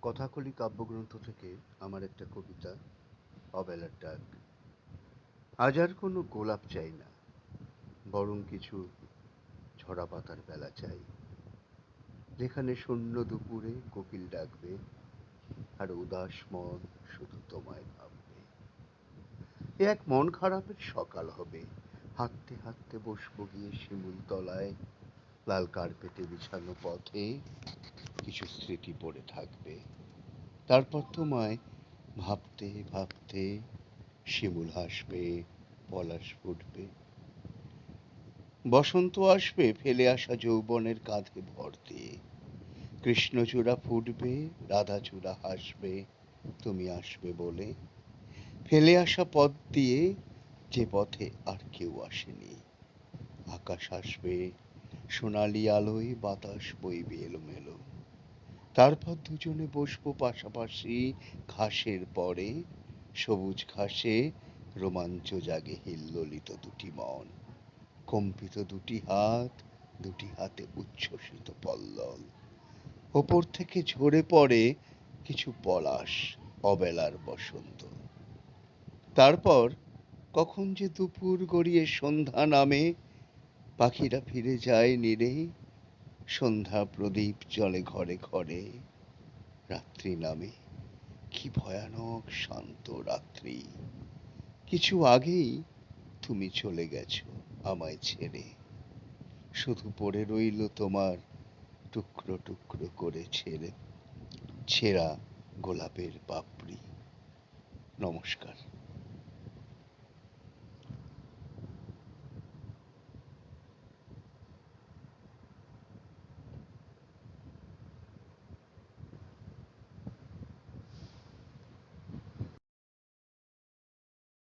কথাকলি কাব্যগ্রন্থ থেকে আমার একটা কবিতা, অবেলার ডাক। আজ আর কোনো গোলাপ চাই না, বরং কিছু ঝরা পাতার বেলা চাই, যেখানে শূন্য দুপুরে কোকিল ডাকবে আর উদাস মন শুধু তোমায় ভাববে। এ এক মন খারাপের সকাল হবে, হাঁটতে হাঁটতে বসবো গিয়ে শিমুল তলায়, লাল কার্পেটে বিছানো পথে কিছু স্মৃতি পড়ে থাকবে। তারপর তোমায় ভাবতে ভাবতে শিমুল হাসবে, পলাশ ফুটবে, বসন্ত আসবে ফেলে আসা যৌবনের কাঁধে ভর দিয়ে, কৃষ্ণচূড়া ফুটবে, রাধাচূড়া হাসবে তুমি আসবে বলে, ফেলে আসা পথ দিয়ে যে পথে আর কেউ আসেনি। আকাশ আসবে, সোনালি আলোয় বাতাস বইবে এলোমেলো, তারপর দুজনে বসবো পাশাপাশি ঘাসের পরে, সবুজ ঘাসে রোমাঞ্চ জাগে হিল্লোলিত দুটি মন, কম্পিত দুটি হাত, দুটি হাতে উচ্ছ্বসিত পল্লব, ওপর থেকে ঝরে পড়ে কিছু পলাশ, অবেলার বসন্ত। তারপর কখন যে দুপুর গড়িয়ে সন্ধ্যা নামে, পাখিরা ফিরে যায় নীড়ে, সন্ধ্যা প্রদীপ জ্বলে ঘরে ঘরে, রাত্রি নামে কি ভয়ানক শান্ত রাত্রি। কিছু আগেই তুমি চলে গেছো আমায় ছেড়ে, শুধু পড়ে রইল তোমার টুকরো টুকরো করে ছেঁড়া গোলাপের পাপড়ি। নমস্কার।